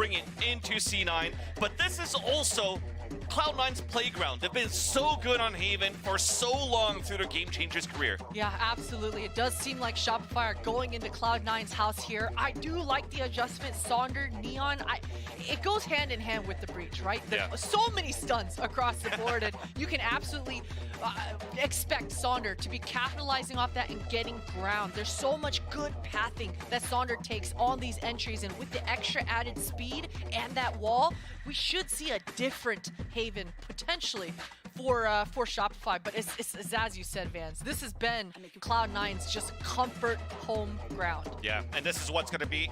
bring it into C9. But this is also Cloud9's playground. They've been so good on Haven for so long through their Game Changers career. Yeah, absolutely. It does seem like Shopify are going into Cloud9's house here. I do like the adjustment. Sonder, Neon, it goes hand in hand with the breach, right? There's so many stuns across the board, and you can absolutely expect Sonder to be capitalizing off that and getting ground. There's so much good pathing that Sonder takes on these entries, and with the extra added speed and that wall, we should see a different Haven potentially for Shopify. But it's as you said, Vans, this has been Cloud9's just comfort home ground. Yeah, and this is what's going to be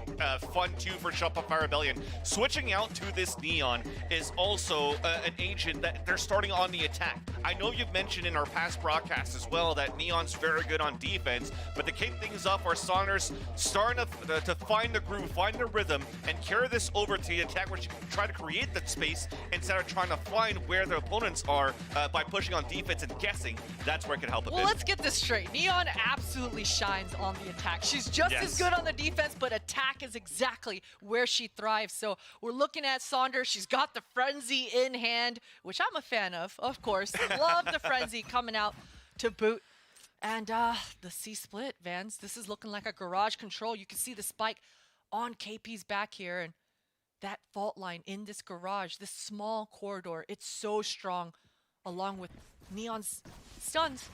fun too for Shopify Rebellion. Switching out to this Neon is also an agent that they're starting on the attack. I know you've mentioned in our past broadcasts as well that Neon's very good on defense, but to kick things off, our Saunders starting to find the groove, find the rhythm, and carry this over to the attack, where you can try to create that space instead of trying to find where the opponents are by pushing on defense and guessing. That's where it can help a bit. Well, let's get this straight. Neon absolutely shines on the attack. She's just as good on the defense, but attack is exactly where she thrives. So we're looking at Sonder. She's got the Frenzy in hand, which I'm a fan of course. Love the Frenzy coming out to boot. And the C split, Vans. This is looking like a garage control. You can see the spike on KP's back here, and that fault line in this garage, this small corridor, it's so strong, along with Neon's stuns.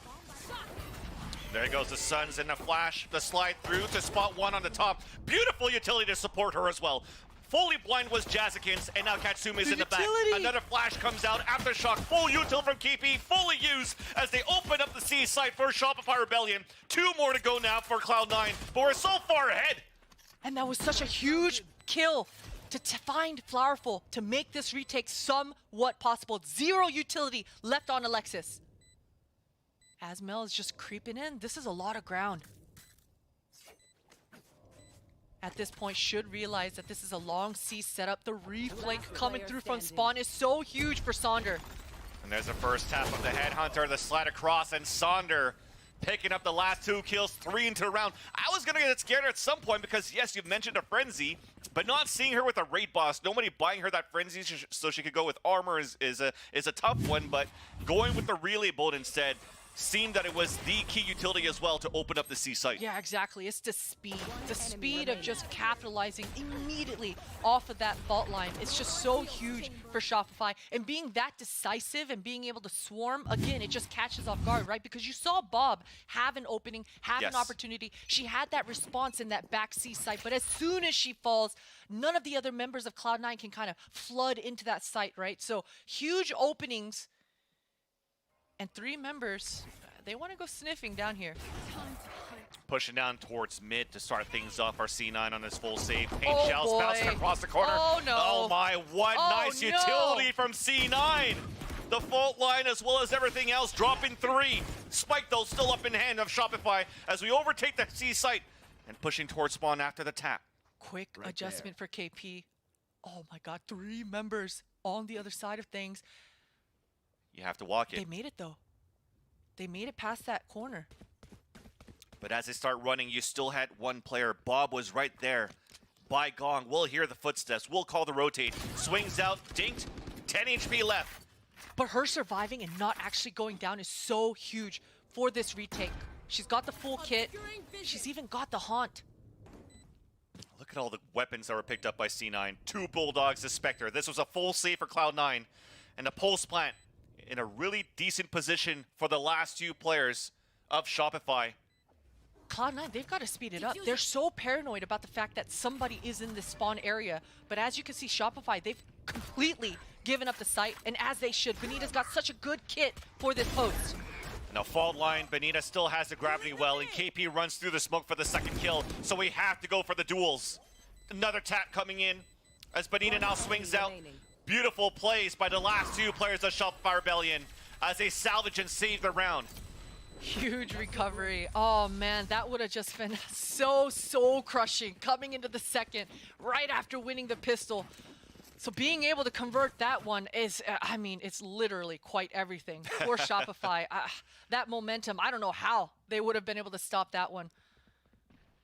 There goes the Suns in the flash, the slide through to spot one on the top. Beautiful utility to support her as well. Fully blind was Jazikins, and now Katsumi's in the back. Another flash comes out, Aftershock, full util from KP, fully used as they open up the C site for Shopify Rebellion. 2 more to go now for Cloud9, but we're so far ahead. And that was such a huge kill to find Flowerful to make this retake somewhat possible. 0 utility left on Alexis. Asmel is just creeping in. This is a lot of ground. At this point, should realize that this is a long C setup. The reflank coming through from spawn is so huge for Sonder. And there's the first tap of the Headhunter, the slide across, and Sonder picking up the last 2 kills, 3 into the round. I was gonna get scared at some point because, yes, you've mentioned a Frenzy, but not seeing her with a raid boss, nobody buying her that Frenzy so she could go with armor is a tough one, but going with the relay bolt instead seemed that it was the key utility as well to open up the C site. Yeah, exactly. It's the speed of just capitalizing immediately off of that fault line. It's just so huge for Shopify, and being that decisive and being able to swarm, again, it just catches off guard, right? Because you saw Bob have an opening, have an opportunity. She had that response in that back C site, but as soon as she falls, none of the other members of Cloud9 can kind of flood into that site, right? So huge openings. And 3 members, they want to go sniffing down here. Pushing down towards mid to start things off. Our C9 on this full save. Paint shells bouncing across the corner. Oh no! Oh my, what nice utility from C9! The fault line as well as everything else dropping 3. Spike though still up in hand of Shopify as we overtake the C site and pushing towards spawn after the tap. Quick adjustment for KP. Oh my god, 3 members on the other side of things. You have to walk it. They made it though. They made it past that corner. But as they start running, you still had 1 player. Bob was right there. By gong, we'll hear the footsteps. We'll call the rotate. Swings out, dinked, 10 HP left. But her surviving and not actually going down is so huge for this retake. She's got the full kit. She's even got the haunt. Look at all the weapons that were picked up by C9. 2 Bulldogs, the Spectre. This was a full save for Cloud9. And a pulse plant in a really decent position for the last 2 players of Shopify. Cloud9, they've got to speed it up. They're so paranoid about the fact that somebody is in the spawn area. But as you can see, Shopify, they've completely given up the site, and as they should. Benita's got such a good kit for this post. Now fault line, Benita still has the gravity well, and KP runs through the smoke for the 2nd kill. So we have to go for the duels. Another tap coming in as Benita now swings out. Beautiful plays by the last 2 players of Shopify Rebellion as they salvage and save the round. Huge recovery. Oh man, that would have just been so crushing coming into the 2nd right after winning the pistol. So being able to convert that one is, I mean, it's literally quite everything for Shopify. That momentum, I don't know how they would have been able to stop that one.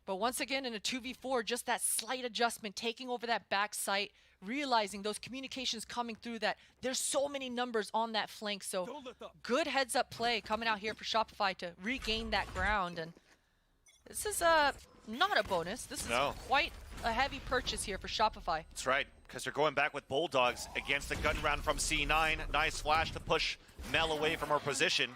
But once again, in a 2v4, just that slight adjustment, taking over that back site, realizing those communications coming through that there's so many numbers on that flank. So good heads up play coming out here for Shopify to regain that ground. And this is not a bonus. This is quite a heavy purchase here for Shopify. That's right, because they're going back with Bulldogs against the gun round from C9. Nice flash to push Mel away from her position.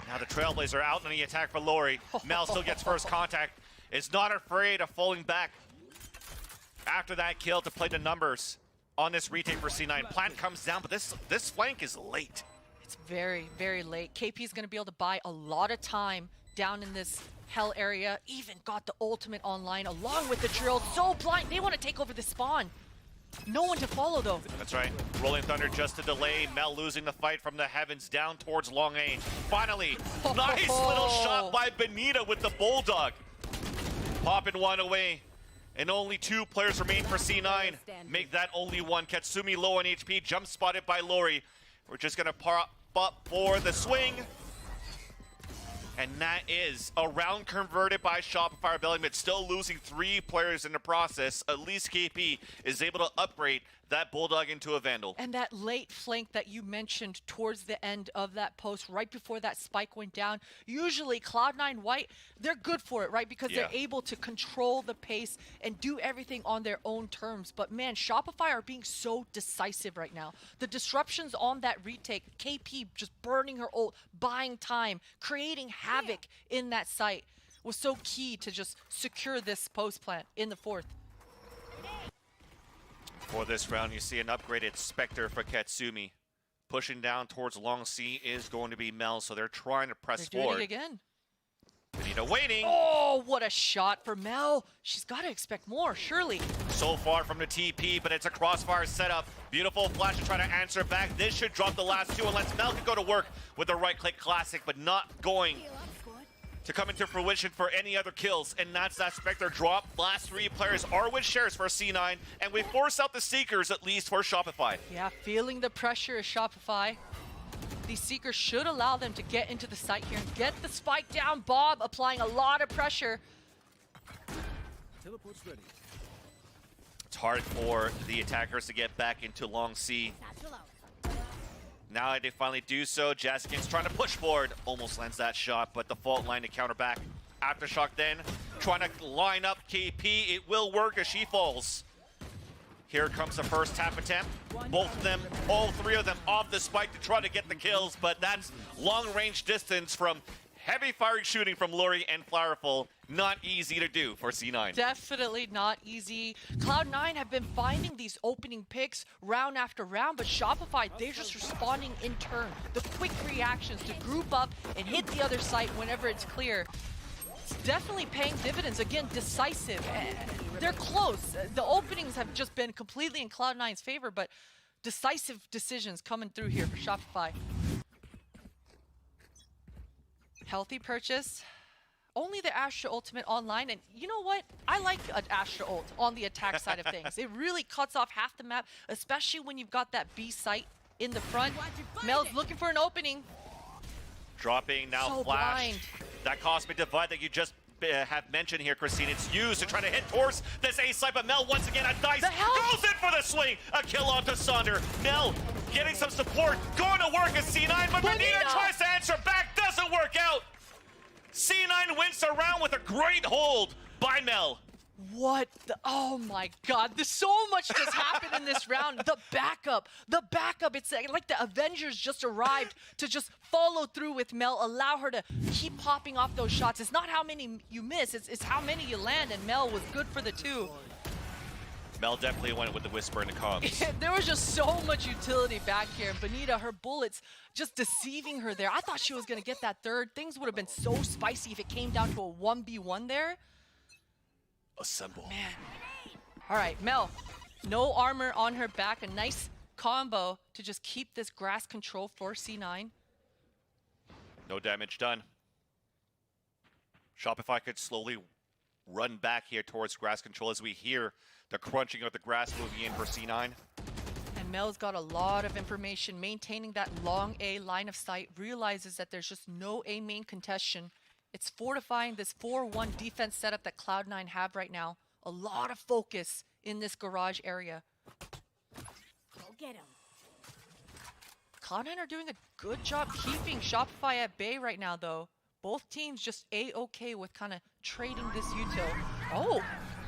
Now the Trailblazer out on the attack for Lori. Mel still gets first contact. Is not afraid of falling back after that kill to play the numbers on this retake for C9. Plant comes down, but this flank is late. It's very, very late. KP is going to be able to buy a lot of time down in this hell area. Even got the ultimate online along with the drill. So blind, they want to take over the spawn. No one to follow though. That's right. Rolling Thunder just to delay. Mel losing the fight from the heavens down towards long A. Finally, nice little shot by Benita with the Bulldog. Popping one away. And only 2 players remain for C9. Make that only 1. Katsumi low on HP. Jump spotted by Lori. We're just going to pop up for the swing. And that is a round converted by Shopify Rebellion, but still losing 3 players in the process. At least KP is able to upgrade that Bulldog into a Vandal. And that late flank that you mentioned towards the end of that post, right before that spike went down, usually Cloud9 White, they're good for it, right? Because they're able to control the pace and do everything on their own terms. But man, Shopify are being so decisive right now. The disruptions on that retake, KP just burning her ult, buying time, creating havoc in that site was so key to just secure this post plant in the 4th. For this round, you see an upgraded Spectre for Katsumi. Pushing down towards long C is going to be Mel, so they're trying to press forward. Doing it again. Benita waiting. Oh, what a shot for Mel. She's got to expect more, surely. So far from the TP, but it's a crossfire setup. Beautiful flash to try to answer back. This should drop the last 2 unless Mel can go to work with the right-click classic, but not going to come into fruition for any other kills, and that's that Spectre drop. Last 3 players are with shares for C9, and we force out the Seekers at least for Shopify. Yeah, feeling the pressure is Shopify. These Seekers should allow them to get into the site here and get the spike down. Bob applying a lot of pressure. Teleport's ready. It's hard for the attackers to get back into long C. Now they finally do so. Jaskian's trying to push forward. Almost lands that shot, but the fault line to counter back. Aftershock then trying to line up KP. It will work as she falls. Here comes the first tap attempt. Both of them, all 3 of them off the spike to try to get the kills, but that's long range distance from heavy firing shooting from Lori and Flowerful. Not easy to do for C9. Definitely not easy. Cloud9 have been finding these opening picks round after round, but Shopify, they're just responding in turn. The quick reactions to group up and hit the other site whenever it's clear. It's definitely paying dividends. Again, decisive. They're close. The openings have just been completely in Cloud9's favor, but decisive decisions coming through here for Shopify. Healthy purchase. Only the Astra Ultimate online, and you know what? I like an Astra ult on the attack side of things. It really cuts off half the map, especially when you've got that B site in the front. Mel's looking for an opening. Dropping now, so flash. Blind. That cosmic divide that you just have mentioned here, Christine. It's used to try to hit towards this A site, but Mel once again, a dice goes in for the swing. A kill onto Sonder. Mel getting some support, going to work at C9, but Benita tries to answer back, doesn't work out. C9 wins the round with a great hold by Mel. What the, oh my god, there's so much just happened in this round. The backup, it's like the Avengers just arrived to just follow through with Mel, allow her to keep popping off those shots. It's not how many you miss, it's how many you land, and Mel was good for the 2. Mel definitely went with the whisper in the comms. There was just so much utility back here. Benita, her bullets just deceiving her there. I thought she was going to get that 3rd. Things would have been so spicy if it came down to a 1v1 there. Assemble. Man. All right, Mel. No armor on her back. A nice combo to just keep this grass control for C9. No damage done. Shopify could slowly run back here towards grass control as we hear the crunching of the grass moving in for C9. And Mel's got a lot of information, maintaining that long A line of sight, realizes that there's just no A main contention. It's fortifying this 4-1 defense setup that Cloud9 have right now. A lot of focus in this garage area. Go get him. Cloud9 are doing a good job keeping Shopify at bay right now, though. Both teams just A-okay with kind of trading this util. Oh,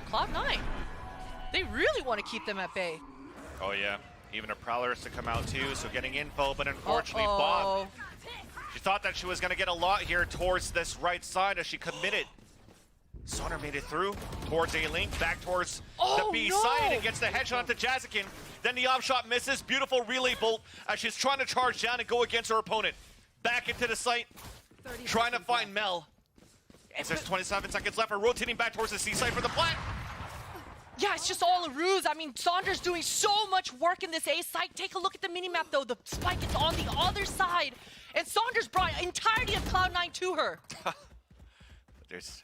Cloud9. They really want to keep them at bay. Oh yeah, even a Prowler is to come out too, so getting info, but unfortunately Bob, she thought that she was going to get a lot here towards this right side as she committed. Saunder made it through towards A-Link, back towards the B side, and gets the headshot to Jazakin. Then the off shot misses, beautiful relay bolt as she's trying to charge down and go against her opponent. Back into the site, trying to find Mel. As there's 27 seconds left, we're rotating back towards the C side for the plant. Yeah, it's just all a ruse. I mean, Saunder's doing so much work in this A site. Take a look at the minimap, though. The spike is on the other side. And Saunders brought entirety of Cloud9 to her.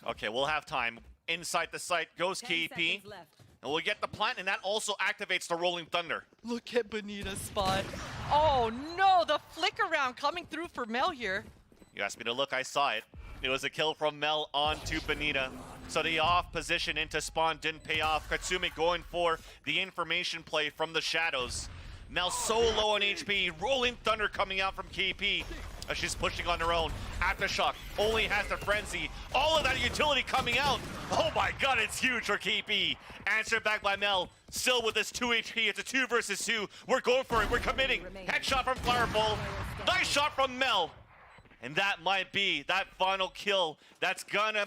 Okay, we'll have time. Inside the site goes KP. And we'll get the plant, and that also activates the Rolling Thunder. Look at Bonita's spot. Oh, no. The flick around coming through for Mel here. You asked me to look, I saw it. It was a kill from Mel onto Bonita. So the off position into spawn didn't pay off. Katsumi going for the information play from the shadows. Mel so low on HP. Rolling Thunder coming out from KP as she's pushing on her own. Aftershock only has the frenzy. All of that utility coming out. Oh my god, it's huge for KP. Answered back by Mel. Still with this 2 HP. It's a 2 versus 2. We're going for it. We're committing. Headshot from Firefall. Nice shot from Mel. And that might be that final kill that's gonna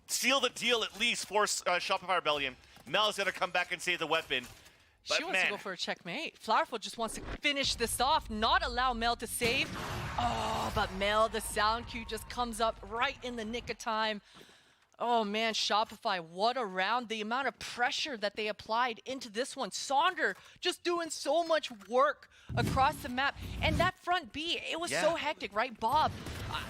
seal the deal at least for Shopify Rebellion. Mel's gonna come back and save the weapon. But she wants to go for a checkmate. Flowerful just wants to finish this off, not allow Mel to save. Oh, but Mel, the sound cue just comes up right in the nick of time. Oh man, Shopify, what a round. The amount of pressure that they applied into this one. Saunder just doing so much work across the map. And that front B, it was so hectic, right? Bob,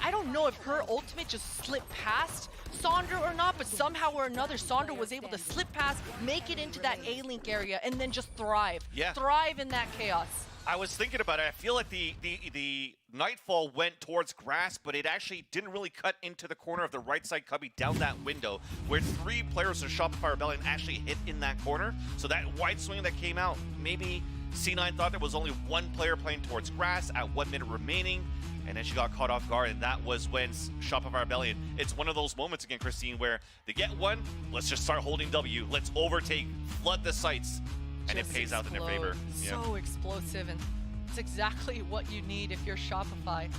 I don't know if her ultimate just slipped past Saunder or not, but somehow or another, Saunder was able to slip past, make it into that A-Link area, and then just thrive. Yeah. Thrive in that chaos. I was thinking about it. I feel like the Nightfall went towards grass, but it actually didn't really cut into the corner of the right side cubby down that window, where 3 players of Shopify Rebellion actually hit in that corner. So that wide swing that came out, maybe C9 thought there was only 1 player playing towards grass at 1 minute remaining, and then she got caught off guard, and that was when Shopify Rebellion, it's one of those moments again, Christine, where they get one, let's just start holding W, let's overtake, flood the sites, and it pays out in their favor. So explosive, and it's exactly what you need if you're Shopify.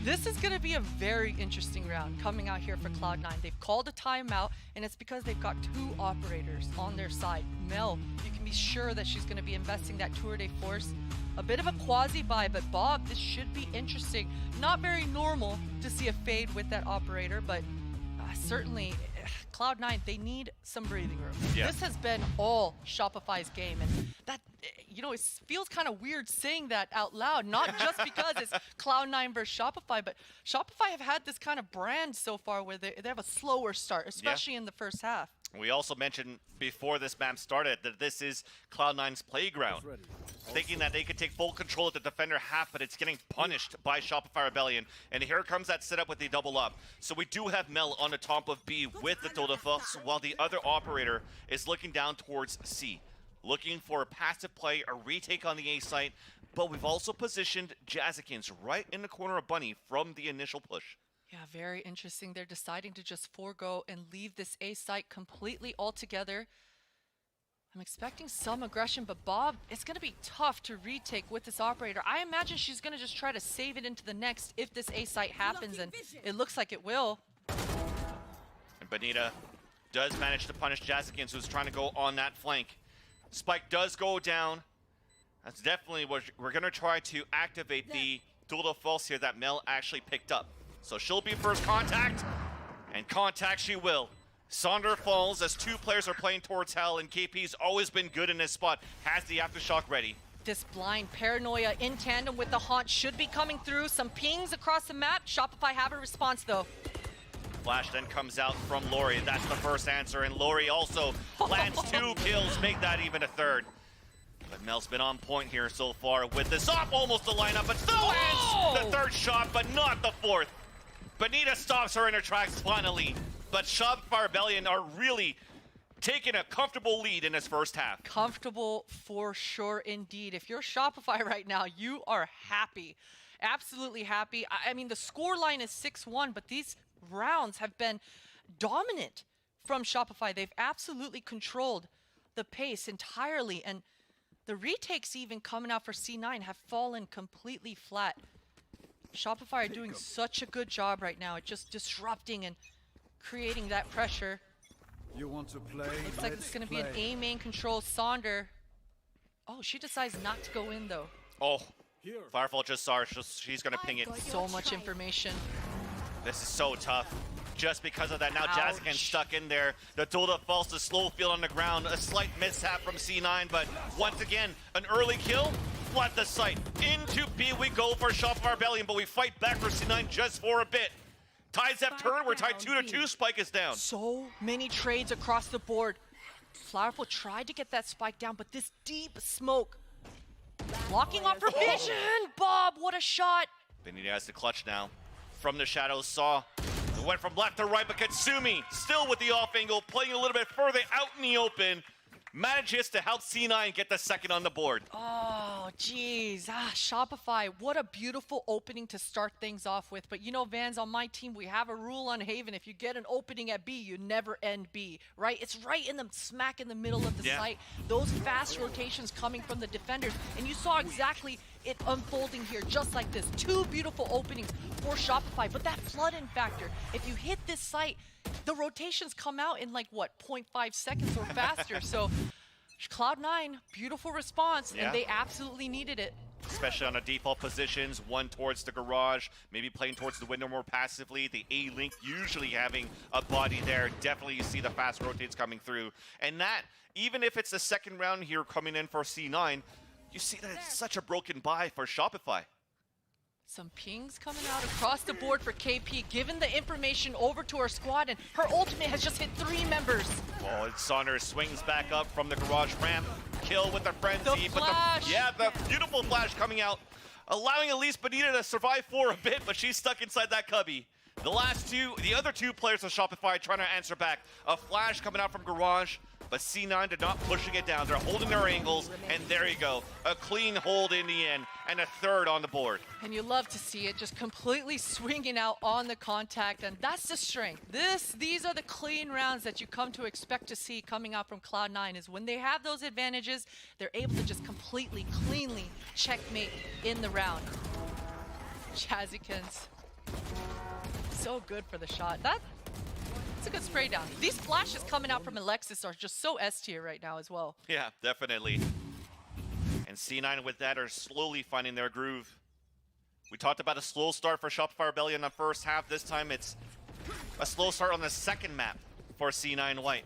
This is going to be a very interesting round coming out here for Cloud9. They've called a timeout, and it's because they've got 2 operators on their side. Mel, you can be sure that she's going to be investing that Tour de Force. A bit of a quasi-buy, but Bob, this should be interesting. Not very normal to see a fade with that operator, but certainly Cloud9, they need some breathing room. Yeah. This has been all Shopify's game, and that, you know, it feels kind of weird saying that out loud, not just because it's Cloud9 versus Shopify, but Shopify have had this kind of brand so far where they have a slower start, especially in the first half. We also mentioned before this map started that this is Cloud9's playground. Thinking that they could take full control of the defender half, but it's getting punished by Shopify Rebellion. And here comes that setup with the double up. So we do have Mel on the top of B with the total force, while the other operator is looking down towards C. Looking for a passive play, a retake on the A site, but we've also positioned Jazakins right in the corner of Bunny from the initial push. Yeah, very interesting. They're deciding to just forego and leave this A site completely altogether. I'm expecting some aggression, but Bob, it's going to be tough to retake with this operator. I imagine she's going to just try to save it into the next if this A site happens, and it looks like it will. And Bonita does manage to punish Jazakins, who's trying to go on that flank. Spike does go down. That's definitely what we're going to try to activate the tour de force here that Mel actually picked up. So she'll be first contact, and contact she will. Saunder falls as 2 players are playing towards hell, and KP's always been good in this spot. Has the aftershock ready. This blind paranoia in tandem with the haunt should be coming through. Some pings across the map. Shopify have a response though. Flash then comes out from Lori. That's the first answer, and Lori also lands 2 kills, make that even a 3rd. But Mel's been on point here so far with this off almost the lineup, but still lands the 3rd shot, but not the 4th. Bonita stops her in her tracks finally, but Shopify Rebellion are really taking a comfortable lead in his first half. Comfortable for sure indeed. If you're Shopify right now, you are happy. Absolutely happy. I mean, the score line is 6-1, but these rounds have been dominant from Shopify. They've absolutely controlled the pace entirely, and the retakes even coming out for C9 have fallen completely flat. Shopify are doing such a good job right now at just disrupting and creating that pressure. You want to play? Looks like it's going to be an A main control. Sonder. Oh, she decides not to go in though. Oh, Firefall just saw her. She's going to ping it. So much information. This is so tough. Just because of that, now Ouch. Jazzican stuck in there. The Dota falls to slow field on the ground. A slight mishap from C9, but once again, an early kill. Flood the site. Into B we go for Shopify Rebellion, but we fight back for C9 just for a bit. Ties have turned. We're tied 2-2. Spike is down. So many trades across the board. Flowerful tried to get that spike down, but this deep smoke blocking off her vision. Bob, what a shot. Benito has the clutch now. From the shadows, saw. It went from left to right, but Katsumi still with the off angle, playing a little bit further out in the open. Manages to help C9 get the second on the board. Oh, geez. Shopify, what a beautiful opening to start things off with. But you know, Vans, on my team, we have a rule on Haven. If you get an opening at B, you never end B, right? It's right in the smack in the middle of the site. Those fast rotations coming from the defenders. And you saw exactly it unfolding here, just like this. Two beautiful openings for Shopify. But that flood-in factor, if you hit this site, the rotations come out in like, what, 0.5 seconds or faster. So Cloud9, beautiful response, and they absolutely needed it. Especially on the default positions, one towards the garage, maybe playing towards the window more passively. The A-Link usually having a body there. Definitely you see the fast rotates coming through. And that, even if it's the second round here coming in for C9, you see that it's such a broken buy for Shopify. Some pings coming out across the board for KP, giving the information over to her squad, and her ultimate has just hit 3 members. Oh, and Saunders swings back up from the garage ramp. Kill with the frenzy. The flash. The beautiful flash coming out, allowing at least Benita to survive for a bit, but she's stuck inside that cubby. The other two players of Shopify trying to answer back. A flash coming out from garage, but C9 did not pushing it down. They're holding their angles, and there you go. A clean hold in the end, and a third on the board. And you love to see it, just completely swinging out on the contact, and that's the strength. These are the clean rounds that you come to expect to see coming out from Cloud9, is when they have those advantages, they're able to just completely, cleanly checkmate in the round. Jazzykins, so good for the shot. It's a good spray down. These flashes coming out from Alexis are just so S tier right now as well. Yeah, definitely. And C9 with that are slowly finding their groove. We talked about a slow start for Shopify Rebellion in the first half. This time it's a slow start on the second map for C9 White.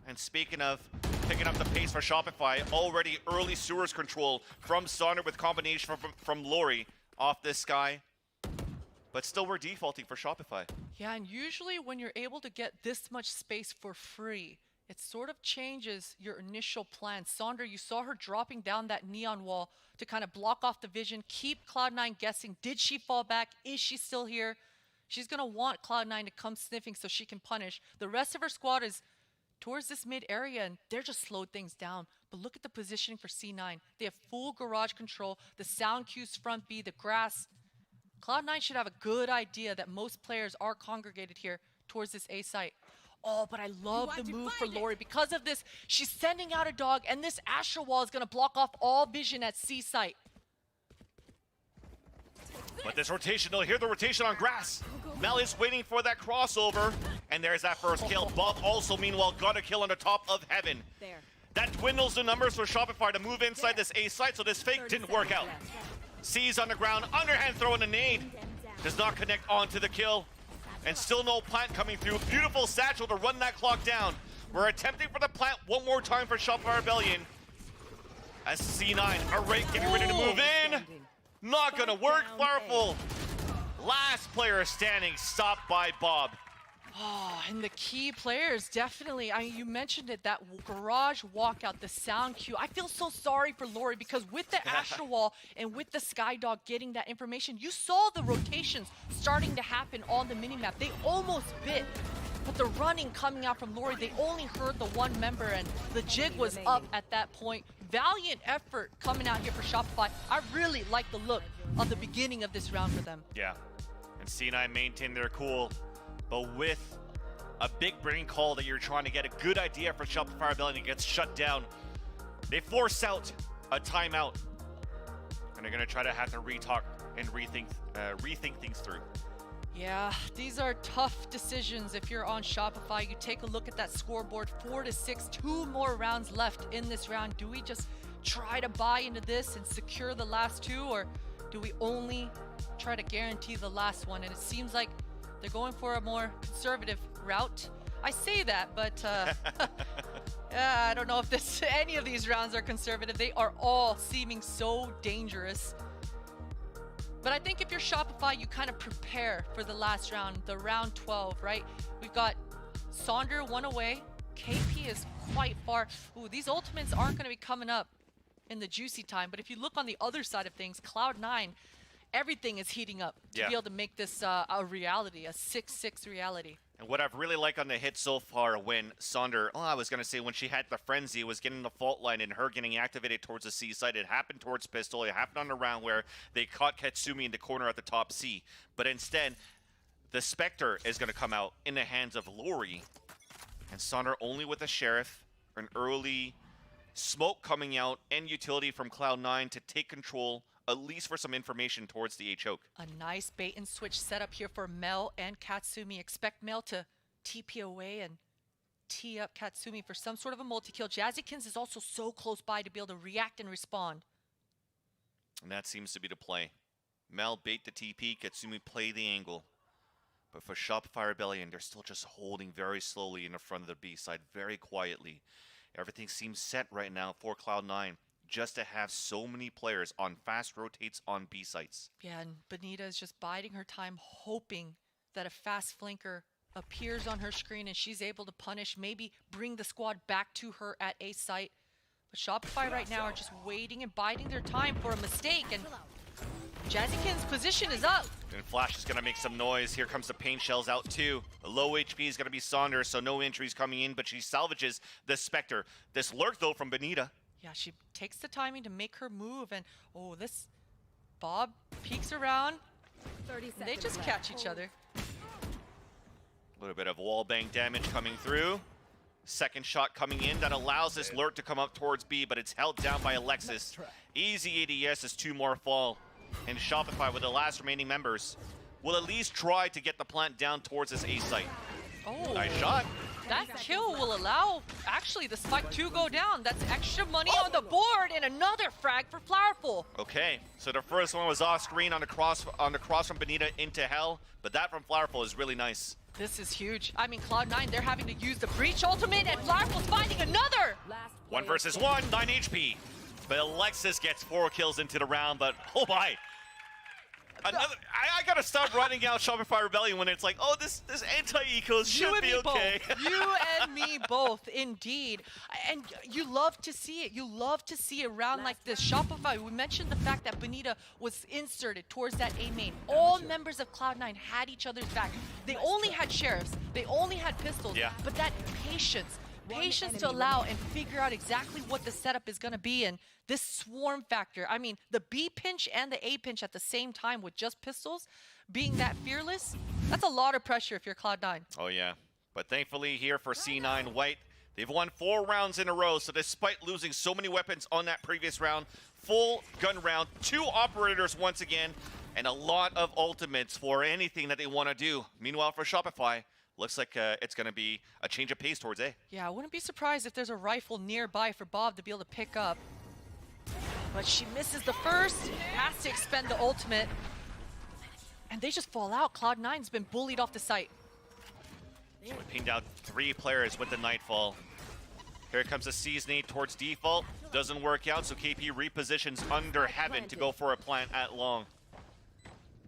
And speaking of picking up the pace for Shopify, already early sewers control from Sonder with combination from Lori off this sky. But still we're defaulting for Shopify. Yeah, and usually when you're able to get this much space for free, it sort of changes your initial plan. Sonder, you saw her dropping down that neon wall to kind of block off the vision, keep Cloud9 guessing. Did she fall back? Is she still here? She's going to want Cloud9 to come sniffing so she can punish. The rest of her squad is towards this mid area, and they're just slowed things down. But look at the positioning for C9. They have full garage control, the sound cues front B, the grass. Cloud9 should have a good idea that most players are congregated here towards this A site. Oh, but I love the move for Lori. Because of this, she's sending out a dog, and this Astral Wall is going to block off all vision at C site. But this rotation, they'll hear the rotation on grass. Mel is waiting for that crossover, and there's that first kill. Bob also, meanwhile, got a kill on the top of Heaven. That dwindles the numbers for Shopify to move inside this A site, so this fake didn't work out. C's on the ground, underhand throwing a nade. Does not connect onto the kill. And still no plant coming through. Beautiful satchel to run that clock down. We're attempting for the plant one more time for Shopify Rebellion. As C9 are getting ready to move in. Not gonna work, Fireful. Last player standing, stopped by Bob. Oh, and the key players, definitely. I mean, you mentioned it, that garage walkout, the sound cue. I feel so sorry for Lori because with the Astral Wall and with the Skydog getting that information, you saw the rotations starting to happen on the minimap. They almost bit but the running coming out from Lori, they only heard the one member, and the jig was up at that point. Valiant effort coming out here for Shopify. I really like the look of the beginning of this round for them. Yeah, and C9 maintain their cool, but with a big brain call that you're trying to get a good idea for Shopify ability, and it gets shut down. They force out a timeout, and they're gonna try to have to retalk and rethink things through. Yeah, these are tough decisions if you're on Shopify. You take a look at that scoreboard, 4-6, 2 more rounds left in this round. Do we just try to buy into this and secure the last 2, or do we only try to guarantee the last one? And it seems like they're going for a more conservative route. I say that, but I don't know if any of these rounds are conservative. They are all seeming so dangerous. But I think if you're Shopify, you kind of prepare for the last round, the round 12, right? We've got Sonder 1 away. KP is quite far. Ooh, these ultimates aren't going to be coming up in the juicy time. But if you look on the other side of things, Cloud9, everything is heating up to be able to make this a reality, a 6-6 reality. And what I've really liked on the hit so far when Sonder, I was going to say when she had the frenzy, was getting the fault line and her getting activated towards the C side. It happened towards Pistol. It happened on the round where they caught Katsumi in the corner at the top C. But instead, the Spectre is going to come out in the hands of Lori. And Sonder only with a Sheriff, an early smoke coming out, and utility from Cloud9 to take control, at least for some information towards the A-choke. A nice bait and switch setup here for Mel and Katsumi. Expect Mel to TP away and tee up Katsumi for some sort of a multi-kill. Jazzykins is also so close by to be able to react and respond. And that seems to be the play. Mel bait the TP, Katsumi play the angle. But for Shopify Rebellion, they're still just holding very slowly in the front of the B side, very quietly. Everything seems set right now for Cloud9. Just to have so many players on fast rotates on B sites. Yeah, and Benita is just biding her time, hoping that a fast flanker appears on her screen and she's able to punish, maybe bring the squad back to her at A site. But Shopify right now are just waiting and biding their time for a mistake, and Jazzykin's position is up. And Flash is going to make some noise. Here comes the paint shells out too. The low HP is going to be Sonder, so no injuries coming in, but she salvages the Spectre. This lurk though from Benita. Yeah, she takes the timing to make her move, and this Bob peeks around. 30 And seconds they just left. catch each other. A little bit of wall bang damage coming through. Second shot coming in that allows this lurk to come up towards B, but it's held down by Alexis. Easy ADS as 2 more fall. And Shopify with the last remaining members will at least try to get the plant down towards this A site. Oh, Nice shot. that kill will allow actually the spike to go down. That's extra money on the board, and another frag for Flowerful. Okay, so the first one was off screen on the cross from Benita into Hell, but that from Flowerful is really nice. This is huge. I mean, Cloud9, they're having to use the Breach ultimate, and Flowerful's finding another! Last 1 player versus standing. 1, 9 HP. But Alexis gets 4 kills into the round, but oh my. Another, I gotta stop running out Shopify Rebellion when it's like, oh, this anti-eco should be okay. You and me both, indeed. And you love to see it. You love to see a round like this. Shopify, we mentioned the fact that Benita was inserted towards that A main. All members of Cloud9 had each other's back. They only had sheriffs. They only had pistols. Yeah. But that patience to allow and figure out exactly what the setup is going to be, and this swarm factor. I mean, the B pinch and the A pinch at the same time with just pistols, being that fearless, that's a lot of pressure if you're Cloud9. Oh yeah, but thankfully here for C9 White, they've won 4 rounds in a row, so despite losing so many weapons on that previous round, full gun round, 2 operators once again, and a lot of ultimates for anything that they want to do. Meanwhile for Shopify, looks like it's going to be a change of pace towards A. Yeah, I wouldn't be surprised if there's a rifle nearby for Bob to be able to pick up. But she misses the first, has to expend the ultimate. And they just fall out. Cloud9's been bullied off the site. So we pinged out 3 players with the Nightfall. Here comes the Seasoning towards default. Doesn't work out, so KP repositions under Heaven to go for a plant at long.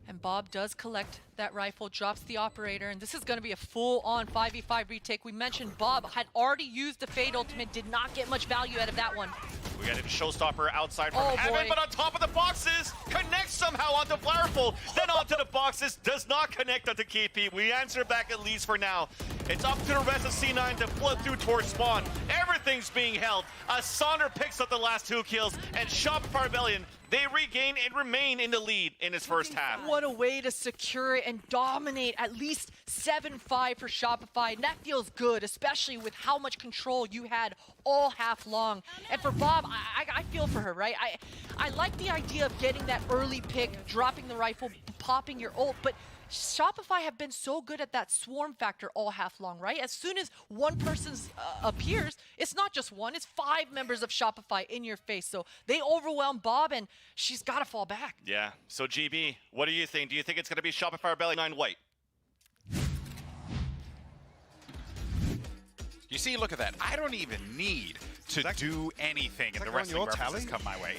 And Bob does collect that rifle, drops the operator, and this is going to be a full-on 5v5 retake. We mentioned Bob had already used the Fade ultimate, did not get much value out of that one. We got a showstopper outside from Oh, Heaven, boy. but on top of the boxes, connects somehow onto Flowerful, then onto the boxes, does not connect onto KP. We answer back at least for now. It's up to the rest of C9 to flood through towards spawn. Everything's being held. Sonder picks up the last 2 kills, and Shopify Rebellion, they regain and remain in the lead in his first half. What a way to secure it and dominate at least 7-5 for Shopify. And that feels good, especially with how much control you had all half long. And for Bob, I feel for her, right? I like the idea of getting that early pick, dropping the rifle, popping your ult, but Shopify have been so good at that swarm factor all half long, right? As soon as one person appears, it's not just one, it's 5 members of Shopify in your face. So they overwhelm Bob, and she's got to fall back. Yeah, so GB, what do you think? Do you think it's going to be Shopify Rebellion 9 white? You see, look at that. I don't even need to do anything, and the wrestling references come my way.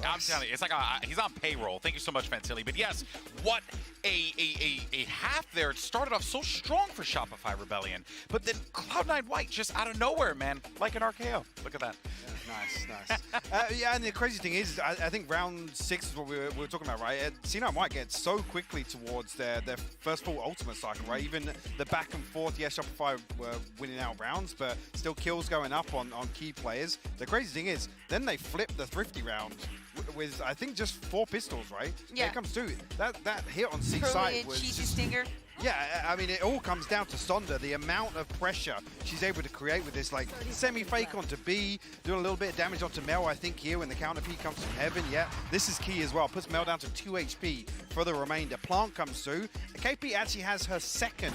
I'm telling you, it's like he's on payroll. Thank you so much, Fancilli. But yes, what a half there. It started off so strong for Shopify Rebellion, but then Cloud9 White just out of nowhere, man, like an RKO. Look at that. Nice. Yeah, and the crazy thing is, I think round 6 is what we were talking about, right? C9 White gets so quickly towards their first full ultimate cycle, right? Even the back and forth, yes, Shopify were winning out rounds, but still kills going up on key players. The crazy thing is, then they flip the Thrifty round with, I think, just 4 pistols, right? Yeah. Here comes 2. That hit on C side was cheesy just... stinger. Yeah, I mean, it all comes down to Sonder, the amount of pressure she's able to create with this, like, semi-fake onto B, doing a little bit of damage onto Mel, I think, here when the counter P comes from Heaven. Yeah, this is key as well. Puts Mel down to 2 HP for the remainder. Plant comes through. KP actually has her second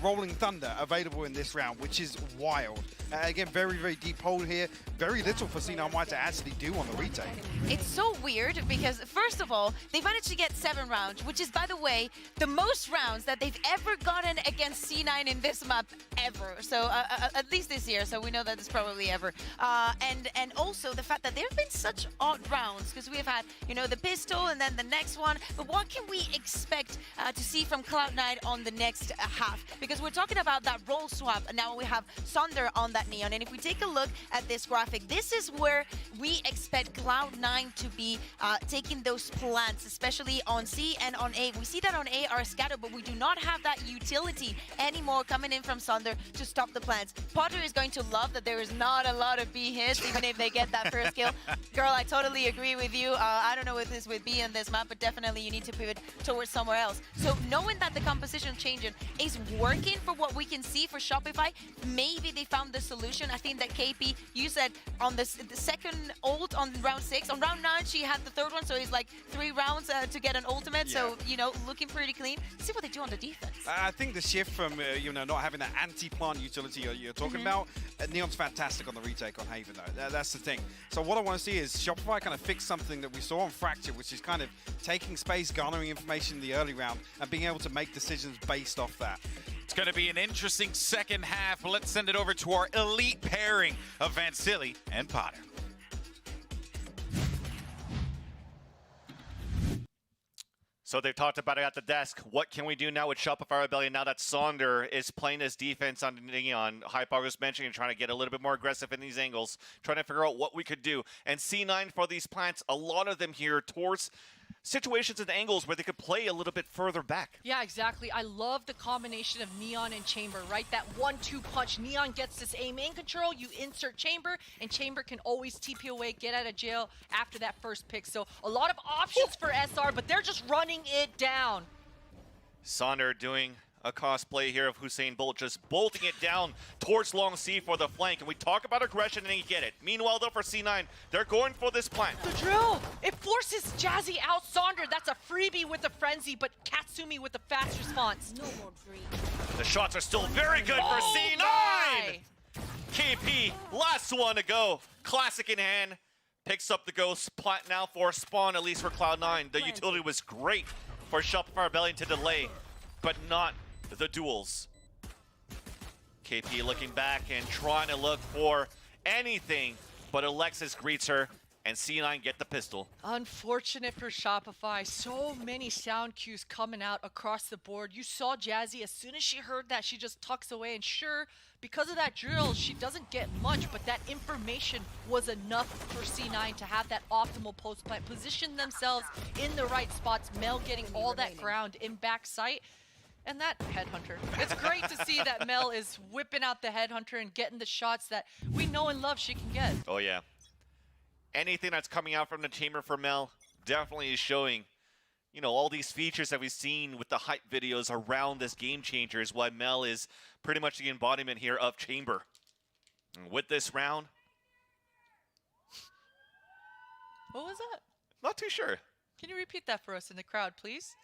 Rolling Thunder available in this round, which is wild. Again, very, very deep hold here. Very little for C9 White to actually do on the retake. It's so weird because, first of all, they managed to get 7 rounds, which is, by the way, the most rounds that they've ever gotten against C9 in this map ever. So, at least this year, so we know that it's probably ever. And also the fact that there have been such odd rounds, because we have had, you know, the pistol and then the next one. But what can we expect to see from Cloud9 on the next half? Because we're talking about that role swap, and now we have Sonder on that Neon. And if we take a look at this graphic, this is where we expect Cloud9 to be taking those plants, especially on C and on A. We see that on A are scattered, but we do not have that utility anymore coming in from Sonder to stop the plants. Potter is going to love that there is not a lot of B hits, even if they get that first kill. Girl, I totally agree with you. I don't know what this with B in this map, but definitely you need to pivot towards somewhere else. So knowing that the composition changing is working for what we can see for Shopify, maybe they found the solution. I think that KP, you said on the second ult on round 6. On round 9, she had the third one, so it's like 3 rounds to get an ultimate. Yeah. So, you know, looking pretty clean. Let's see what they do on the defense. I think the shift from, you know, not having that anti-plant utility you're talking about, Neon's fantastic on the retake on Haven, though. That's the thing. So what I want to see is Shopify kind of fix something that we saw on Fracture, which is kind of taking space, garnering information in the early round, and being able to make decisions based off that. It's going to be an interesting second half. Let's send it over to our elite pairing of Vancilli and Potter. So they've talked about it at the desk. What can we do now with Shopify Rebellion now that Sonder is playing his defense on Neon? Hypog was mentioning and trying to get a little bit more aggressive in these angles, trying to figure out what we could do. And C9 for these plants, a lot of them here towards situations and angles where they could play a little bit further back. Yeah, exactly. I love the combination of Neon and Chamber, right? That 1-2 punch. Neon gets this aim in control, you insert Chamber, and Chamber can always TP away, get out of jail after that first pick. So a lot of options for SR, but they're just running it down. Sonder doing a cosplay here of Hussein Bolt, just bolting it down towards Long C for the flank. And we talk about aggression and they get it. Meanwhile, though, for C9, they're going for this plant. The drill! It forces Jazzy out. Sonder, that's a freebie with the frenzy, but Katsumi with the fast response. No more dreams. The shots are still very good for C9! My. KP, last one to go. Classic in hand. Picks up the ghost. Plant now for spawn, at least for Cloud9. The utility was great for Shopify Rebellion to delay, but not the duels. KP looking back and trying to look for anything, but Alexis greets her and C9 get the pistol. Unfortunate for Shopify. So many sound cues coming out across the board. You saw Jazzy, as soon as she heard that, she just tucks away. And sure, because of that drill, she doesn't get much, but that information was enough for C9 to have that optimal post plant, position themselves in the right spots. Mel getting all that ground in back sight. And that headhunter. It's great to see that Mel is whipping out the headhunter and getting the shots that we know and love she can get. Oh yeah. Anything that's coming out from the chamber for Mel definitely is showing, you know, all these features that we've seen with the hype videos around this Game Changers, why Mel is pretty much the embodiment here of chamber. And with this round, What was that? not too sure. Can you repeat that for us in the crowd, please?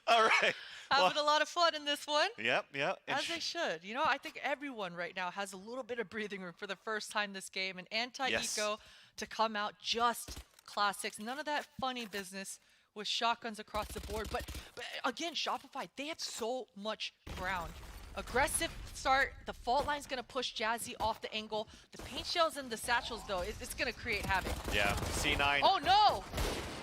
All right. Having a lot of fun in this one. Yep. As they should. You know, I think everyone right now has a little bit of breathing room for the first time this game. And anti-eco to come out just classics. None of that funny business with shotguns across the board. But again, Shopify, they have so much ground. Aggressive start. The fault line's going to push Jazzy off the angle. The paint shells and the satchels, though, it's going to create havoc. Yeah, C9. Oh, no!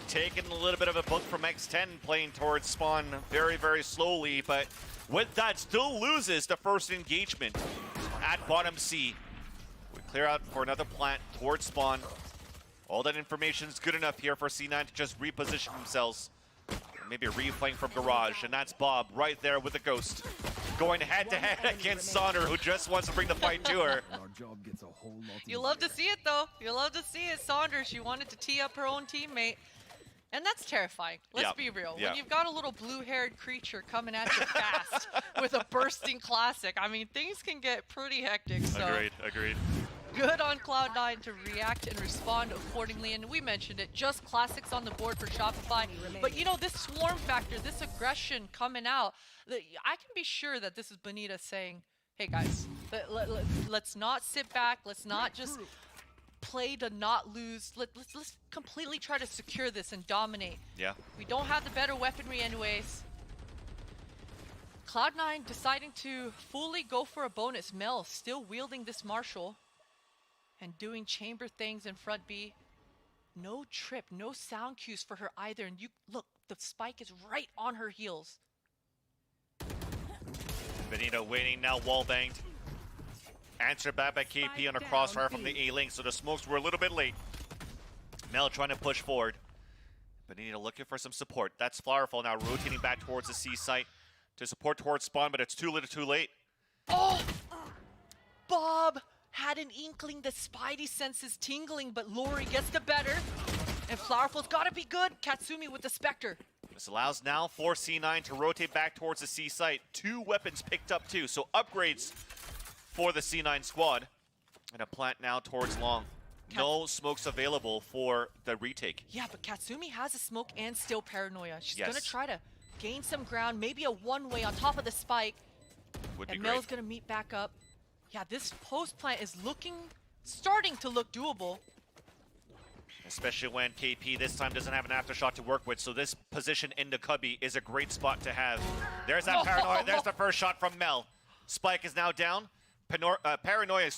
Taking a little bit of a book from X10, playing towards spawn very, very slowly, but with that, still loses the first engagement at bottom C. We clear out for another plant towards spawn. All that information is good enough here for C9 to just reposition themselves. Maybe replaying from Garage, and that's Bob right there with the Ghost. Going head-to-head against Sonder, who just wants to bring the fight to her. You love to see it, though. You love to see it. Saunders, she wanted to tee up her own teammate. And that's terrifying. Let's be real. Yeah. When you've got a little blue-haired creature coming at you fast with a bursting classic, I mean, things can get pretty hectic. So Agreed. good on Cloud9 to react and respond accordingly. And we mentioned it, just classics on the board for Shopify. But, you know, this swarm factor, this aggression coming out, I can be sure that this is Benita saying, hey, guys, let's not sit back. Let's not just play to not lose. Let's completely try to secure this and dominate. Yeah. We don't have the better weaponry anyways. Cloud9 deciding to fully go for a bonus. Mel still wielding this Marshall and doing chamber things in front B. No trip, no sound cues for her either. And you look, the spike is right on her heels. Benito waiting now, wall banged. Answered back by KP on a crossfire from the A-Link, so the smokes were a little bit late. Mel trying to push forward. Benito looking for some support. That's Flowerful now rotating back towards the C site to support towards spawn, but it's too little too late. Oh! Bob had an inkling, the spidey senses tingling, but Lori gets the better. And Flowerful's gotta be good. Katsumi with the Spectre. This allows now for C9 to rotate back towards the C site. 2 weapons picked up too, so upgrades for the C9 squad. And a plant now towards long. No smokes available for the retake. Yeah, but Katsumi has a smoke and still paranoia. She's Yes. gonna try to gain some ground, maybe a one-way on top of the spike. Would be And great. Mel's gonna meet back up. Yeah, this post plant is starting to look doable. Especially when KP this time doesn't have an aftershock to work with, so this position in the cubby is a great spot to have. There's that paranoia. There's the first shot from Mel. Spike is now down. Paranoia,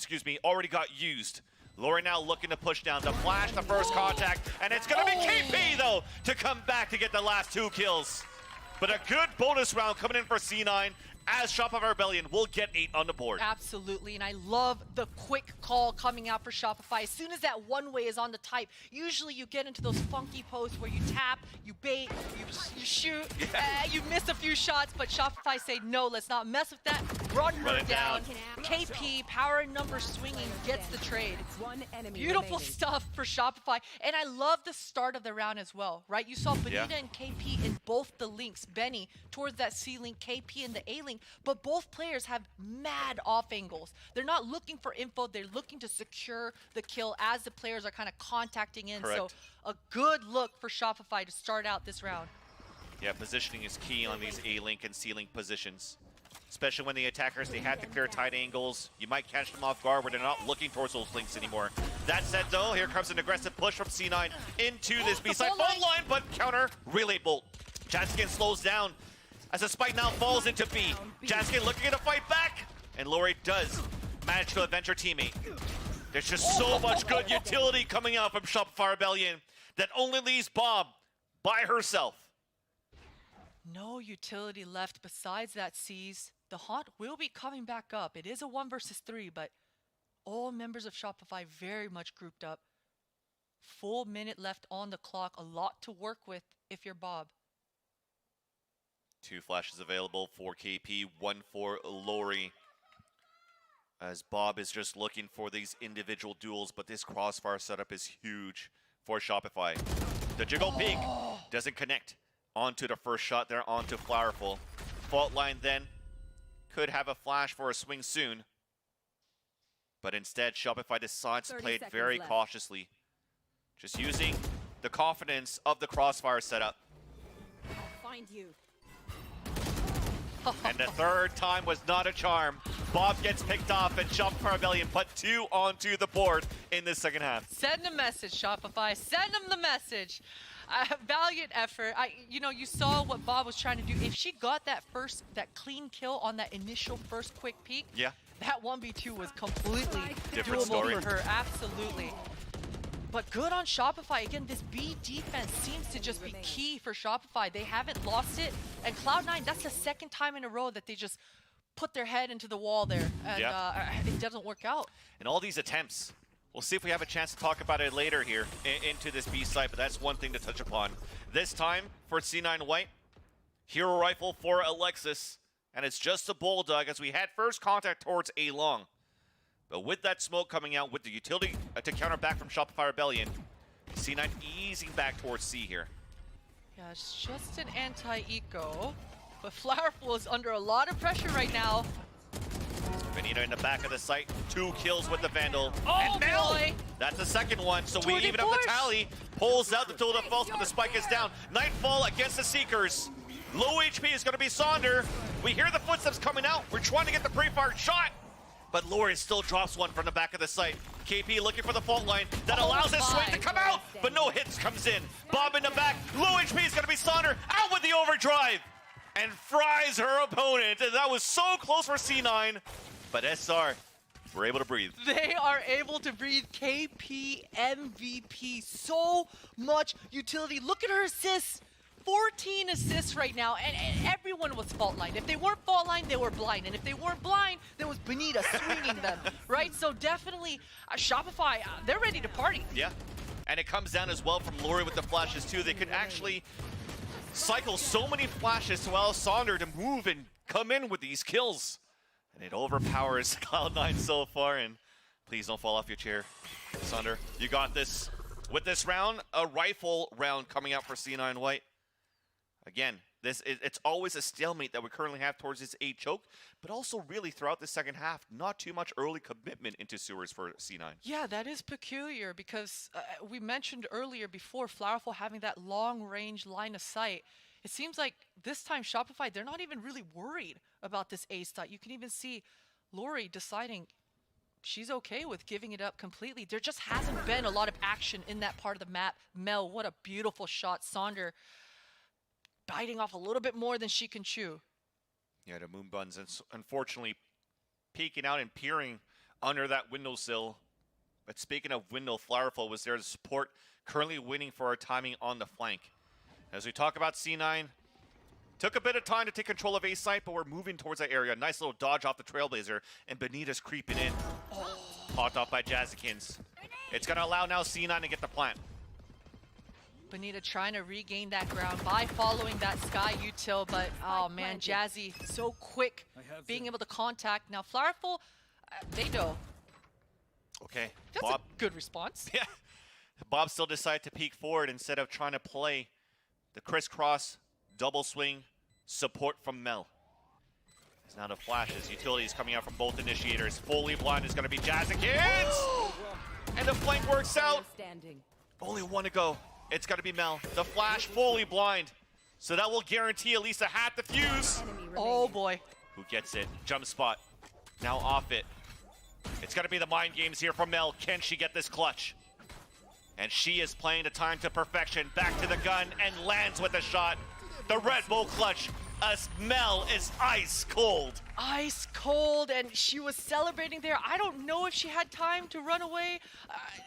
already got used. Lori now looking to push down. The flash, the first contact, and it's going to be KP, though, to come back to get the last 2 kills. But a good bonus round coming in for C9, as Shopify Rebellion will get 8 on the board. Absolutely, and I love the quick call coming out for Shopify. As soon as that one-way is on the type, usually you get into those funky posts where you tap, you bait, you shoot, you miss a few shots, but Shopify say, no, let's not mess with that. Run her down. KP, power and number swinging, gets the trade. Beautiful stuff for Shopify, and I love the start of the round as well, right? You saw Benita and KP in both the links. Benny towards that C-link, KP in the A-link. But both players have mad off angles. They're not looking for info. They're looking to secure the kill as the players are kind of contacting in. Correct. So a good look for Shopify to start out this round. Yeah, positioning is key on these A-link and C-link positions. Especially when the attackers, they have to clear tight angles. You might catch them off guard where they're not looking towards those links anymore. That said, though, here comes an aggressive push from C9 into this B-side phone line, but counter relay bolt. Jaskin slows down as the spike now falls into B. Jaskin looking at a fight back, and Lori does managed to avenge her teammate. There's just so much good utility coming out from Shopify Rebellion that only leaves Bob by herself. No utility left besides that C's. The Haunt will be coming back up. It is a 1 versus 3, but all members of Shopify very much grouped up. Full minute left on the clock. A lot to work with if you're Bob. 2 flashes available for KP, 1 for Lori. As Bob is just looking for these individual duels, but this crossfire setup is huge for Shopify. The jiggle peek doesn't connect onto the first shot there, onto Flowerful. Fault line then could have a flash for a swing soon. But instead, Shopify decides to play it very cautiously. Just using the confidence of the crossfire setup. Find you. And the third time was not a charm. Bob gets picked off and Shopify Rebellion put 2 onto the board in the second half. Send a message, Shopify. Send them the message. Valiant effort. You saw what Bob was trying to do. If she got that clean kill on that initial first quick peek, yeah, that 1v2 was completely different doable story for her. Absolutely. But good on Shopify. Again, this B defense seems to just be key for Shopify. They haven't lost it. And Cloud9, that's the second time in a row that they just put their head into the wall there. And it doesn't work out. And all these attempts, we'll see if we have a chance to talk about it later here into this B site, but that's one thing to touch upon. This time for C9 White, hero rifle for Alexis, and it's just a bulldog as we had first contact towards A long. But with that smoke coming out, with the utility to counter back from Shopify Rebellion, C9 easing back towards C here. Yeah, it's just an anti-eco, but Flowerful is under a lot of pressure right now. Benita in the back of the site, 2 kills with the Vandal. Oh, and Mel, boy. that's the second one, so we Tour de even up the force. tally. Pulls out the tool of false, but the spike is down. Nightfall against the Seekers. Low HP is going to be Sonder. We hear the footsteps coming out. We're trying to get the pre-fired shot. But Lori still drops one from the back of the site. KP looking for the fault line. That allows this swing to come out, but no hits comes in. Bob in the back. Low HP is going to be Sonder. Out with the overdrive. And fries her opponent. And that was so close for C9. But SR, we're able to breathe. They are able to breathe. KP MVP. So much utility. Look at her assists. 14 assists right now, and everyone was fault line. If they weren't fault line, they were blind. And if they weren't blind, there was Benita swinging them, right? So definitely, Shopify, they're ready to party. Yeah, and it comes down as well from Lori with the flashes too. They could actually cycle so many flashes to allow Sonder to move and come in with these kills. And it overpowers Cloud9 so far, and please don't fall off your chair. Sonder, you got this. With this round, a rifle round coming out for C9 White. Again, it's always a stalemate that we currently have towards this A choke, but also really throughout the second half, not too much early commitment into sewers for C9. Yeah, that is peculiar because we mentioned earlier before Flowerful having that long-range line of sight. It seems like this time Shopify, they're not even really worried about this A stat. You can even see Lori deciding she's okay with giving it up completely. There just hasn't been a lot of action in that part of the map. Mel, what a beautiful shot. Sonder biting off a little bit more than she can chew. Yeah, the Moonbuns unfortunately peeking out and peering under that windowsill. But speaking of window, Flowerful was there to support, currently waiting for our timing on the flank. As we talk about C9, took a bit of time to take control of A site, but we're moving towards that area. Nice little dodge off the Trailblazer, and Benita's creeping in. Popped off by Jazzikins. It's going to allow now C9 to get the plant. Benita trying to regain that ground by following that Sky util, but oh man, Jazzy so quick being able to contact. Now Flowerful, they know. Okay, That's Bob. a good response. Yeah, Bob still decided to peek forward instead of trying to play the crisscross, double swing, support from Mel. There's now the flashes, utilities coming out from both initiators. Fully blind is going to be Jazzikins! And the flank works out. Only one to go. It's got to be Mel. The flash fully blind. So that will guarantee at least a hat to fuse. Oh boy. Who gets it? Jump spot. Now off it. It's got to be the mind games here from Mel. Can she get this clutch? And she is playing the time to perfection. Back to the gun and lands with a shot. The Red Bull clutch as Mel is ice cold. Ice cold, and she was celebrating there. I don't know if she had time to run away.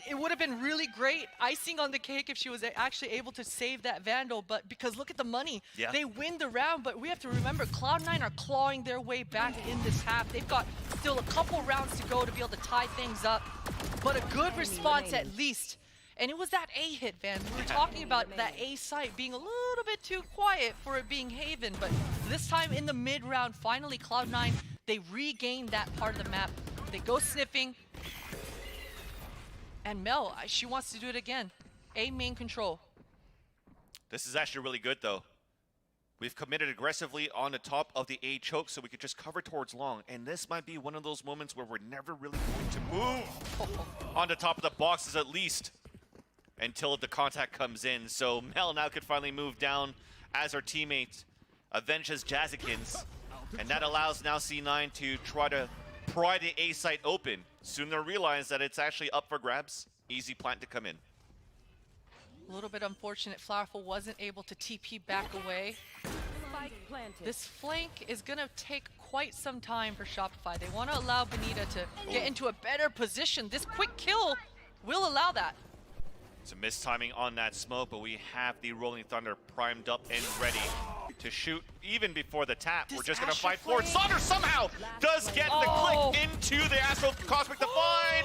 It would have been really great icing on the cake if she was actually able to save that Vandal, but because look at the money. Yeah. They win the round, but we have to remember Cloud9 are clawing their way back in this half. They've got still a couple rounds to go to be able to tie things up, but a good response at least. And it was that A hit, Van. We were talking about that A site being a little bit too quiet for it being Haven, but this time in the mid round, finally Cloud9, they regained that part of the map. They go sniffing. And Mel, she wants to do it again. A main control. This is actually really good, though. We've committed aggressively on the top of the A choke, so we could just cover towards long. And this might be one of those moments where we're never really going to move on the top of the boxes, at least until the contact comes in. So Mel now could finally move down as her teammate avenges Jazzykins. And that allows now C9 to try to pry the A site open. Soon they'll realize that it's actually up for grabs. Easy plant to come in. A little bit unfortunate, Flowerful wasn't able to TP back away. This flank is gonna take quite some time for Shopify. They wanna allow Benita to get into a better position. This quick kill will allow that. It's a mistiming on that smoke, but we have the Rolling Thunder primed up and ready to shoot even before the tap. We're just gonna fight forward. Saunder somehow does get the click into the Astro Cosmic Divine.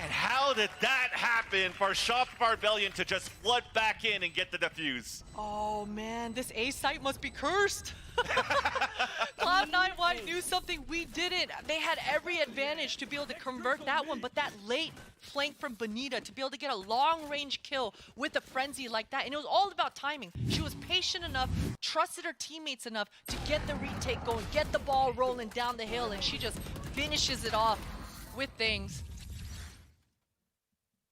And how did that happen for Shopify Rebellion to just flood back in and get the defuse? Oh man, this A site must be cursed. Cloud9 wanted to do something we didn't. They had every advantage to be able to convert that one, but that late flank from Benita to be able to get a long-range kill with a frenzy like that, and it was all about timing. She was patient enough, trusted her teammates enough to get the retake going, get the ball rolling down the hill, and she just finishes it off with things.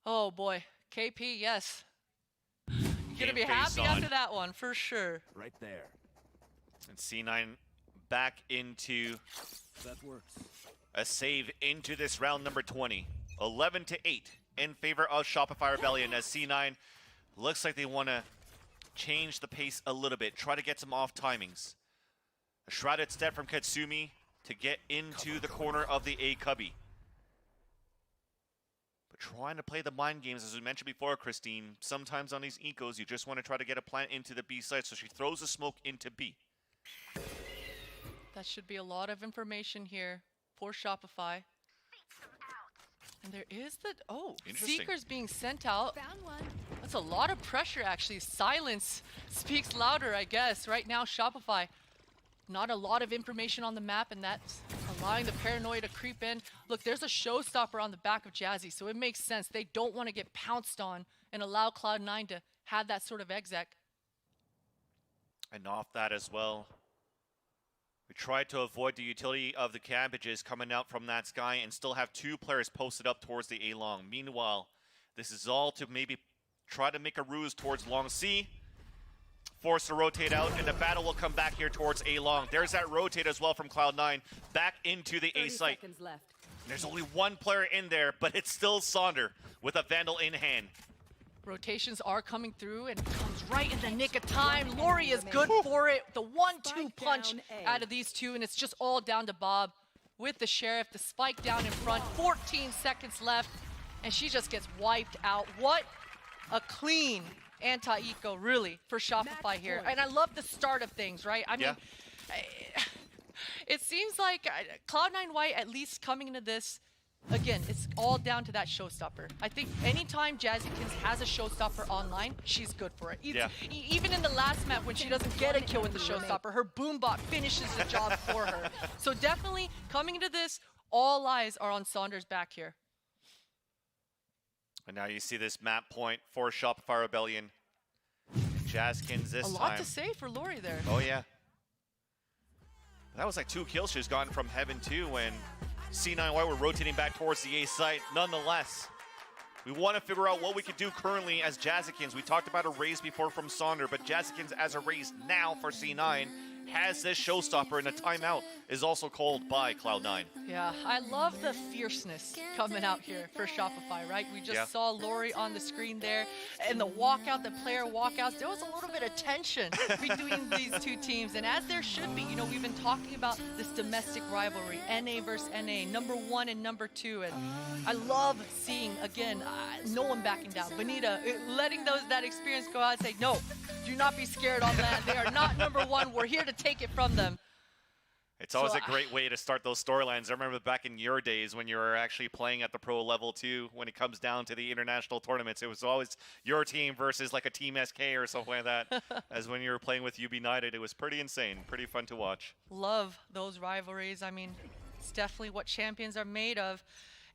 Oh boy, KP, yes. You're gonna be happy after that one, for sure. Right there. And C9 back into That works. a save into this round number 20. 11-8 in favor of Shopify Rebellion, as C9 looks like they want to change the pace a little bit, try to get some off timings. A shrouded step from Katsumi to get into the corner of the A cubby. But trying to play the mind games, as we mentioned before, Christine, sometimes on these ecos, you just want to try to get a plant into the B site, so she throws a smoke into B. That should be a lot of information here for Shopify. And there is the, Seeker's being sent out. Found one. That's a lot of pressure, actually. Silence speaks louder, I guess. Right now, Shopify, not a lot of information on the map, and that's allowing the paranoia to creep in. Look, there's a showstopper on the back of Jazzy, so it makes sense. They don't want to get pounced on and allow Cloud9 to have that sort of exec. And off that as well, we tried to avoid the utility of the cabbages coming out from that sky and still have two players posted up towards the A long. Meanwhile, this is all to maybe try to make a ruse towards long C, force to rotate out, and the battle will come back here towards A long. There's that rotate as well from Cloud9 back into the A site. There's only one player in there, but it's still Saunder with a Vandal in hand. Rotations are coming through, and it comes right in the nick of time. Lori is good for it. The 1-2 punch out of these two, and it's just all down to Bob with the Sheriff. The spike down in front, 14 seconds left, and she just gets wiped out. What a clean anti-eco, really, for Shopify here. And I love the start of things, right? I mean, it seems like Cloud9 White, at least coming into this, again, it's all down to that showstopper. I think anytime Jazzykins has a showstopper online, she's good for it. Even in the last map when she doesn't get a kill with the showstopper, her boombot finishes the job for her. So definitely, coming into this, all eyes are on Saunders' back here. And now you see this map point for Shopify Rebellion. Jazzykins this time. A lot to say for Lori there. Oh, yeah. That was like 2 kills she's gotten from Heaven, too, when C9Y were rotating back towards the A site. Nonetheless, we want to figure out what we could do currently as Jazzykins. We talked about a raise before from Saunder, but Jazzykins as a raise now for C9. has this showstopper, and a timeout is also called by Cloud9. Yeah, I love the fierceness coming out here for Shopify, right? We just saw Lori on the screen there, and the walkout, the player walkouts, there was a little bit of tension between these two teams, and as there should be. You know, we've been talking about this domestic rivalry, NA versus NA, number 1 and number 2, and I love seeing, again, no one backing down. Benita letting that experience go out and say, no, do not be scared on land. They are not number 1. We're here to take it from them. It's always a great way to start those storylines. I remember back in your days when you were actually playing at the pro level too, when it comes down to the international tournaments, it was always your team versus like a Team SK or something like that. As when you were playing with UB United, it was pretty insane, pretty fun to watch. Love those rivalries. I mean, it's definitely what champions are made of.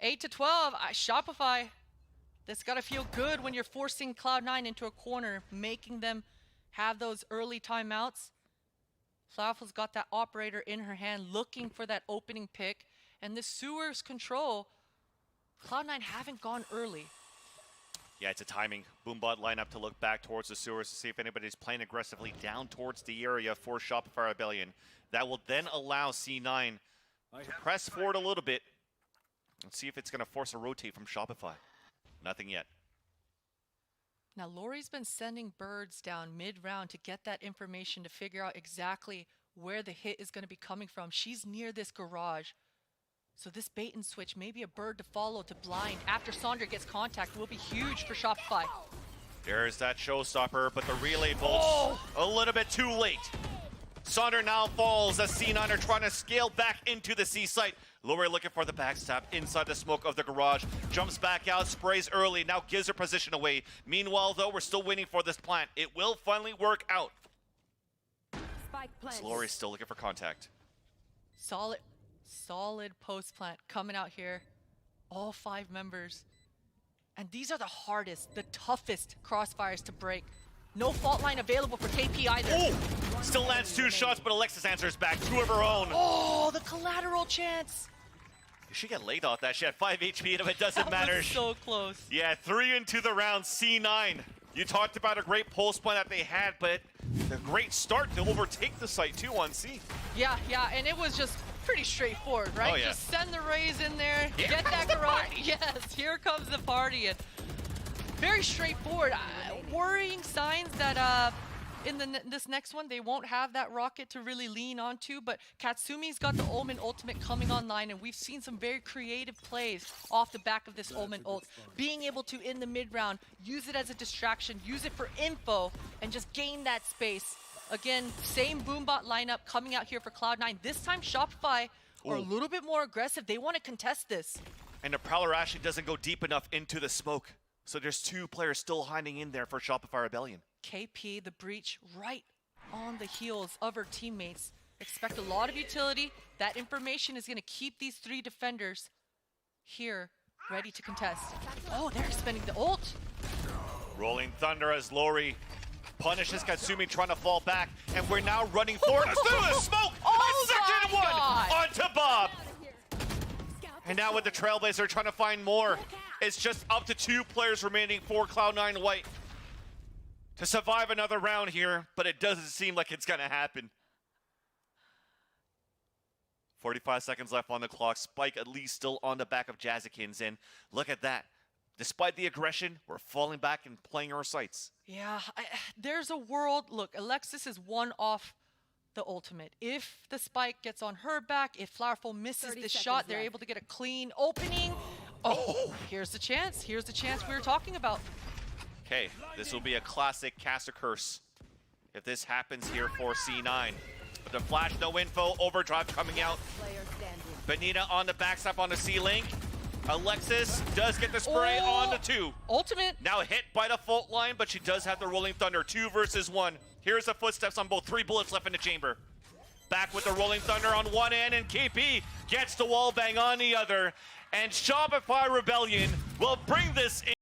8-12, Shopify. That's got to feel good when you're forcing Cloud9 into a corner, making them have those early timeouts. Flowerful's got that operator in her hand, looking for that opening pick. And this Sewers control, Cloud9 haven't gone early. Yeah, it's a timing boombot lineup to look back towards the Sewers to see if anybody's playing aggressively down towards the area for Shopify Rebellion. That will then allow C9 to press forward a little bit and see if it's going to force a rotate from Shopify. Nothing yet. Now, Lori's been sending birds down mid-round to get that information to figure out exactly where the hit is going to be coming from. She's near this garage. So this bait and switch, maybe a bird to follow to blind after Sandra gets contact, will be huge for Shopify. There's that showstopper, but the relay bolts a little bit too late. Sandra now falls as C9 are trying to scale back into the C site. Lori looking for the backstab inside the smoke of the garage. Jumps back out, sprays early, now gives her position away. Meanwhile, though, we're still waiting for this plant. It will finally work out. Lori's still looking for contact. Solid post plant coming out here. All 5 members. And these are the hardest, the toughest crossfires to break. No fault line available for KP either. Oh! Still lands 2 shots, but Alexis answers back, 2 of her own. Oh, the collateral chance. She got laid off that. She had 5 HP, but it doesn't matter. Was so close. Yeah, 3 into the round, C9. You talked about a great pulse point that they had, but a great start to overtake the site too on C. Yeah, and it was just pretty straightforward, right? Oh, yeah. Just send the rays in there, Here get that comes the garage. party. Yes, here comes the party. And very straightforward. Worrying signs that in this next one, they won't have that rocket to really lean onto, but Katsumi's got the Omen ultimate coming online, and we've seen some very creative plays off the back of this Omen ult. Being able to, in the mid-round, use it as a distraction, use it for info, and just gain that space. Again, same boombot lineup coming out here for Cloud9. This time, Shopify are a little bit more aggressive. They want to contest this. And the Prowler actually doesn't go deep enough into the smoke. So there's 2 players still hiding in there for Shopify Rebellion. KP, the breach, right on the heels of her teammates. Expect a lot of utility. That information is going to keep these 3 defenders here ready to contest. Oh, they're expending the ult. Rolling Thunder as Lori punishes Katsumi trying to fall back. And we're now running forward through the smoke. Oh a second my one God. onto Bob. And now with the Trailblazer trying to find more. It's just up to 2 players remaining for Cloud9 White to survive another round here, but it doesn't seem like it's going to happen. 45 seconds left on the clock. Spike at least still on the back of Jazzikins, and look at that. Despite the aggression, we're falling back and playing our sights. Yeah, there's a world. Look, Alexis is 1 off the ultimate. If the spike gets on her back, if Flowerful misses this shot, they're able to get a clean opening. Oh, here's the chance. Here's the chance we were talking about. Okay, this will be a classic cast a curse if this happens here for C9. But the flash, no info, overdrive coming out. Benita on the backstep on the C-Link. Alexis does get the spray on the 2. Ultimate. Now hit by the fault line, but she does have the Rolling Thunder. 2 versus 1. Here's the footsteps on both. 3 bullets left in the chamber. Back with the Rolling Thunder on one end, and KP gets the wall bang on the other. And Shopify Rebellion will bring this in.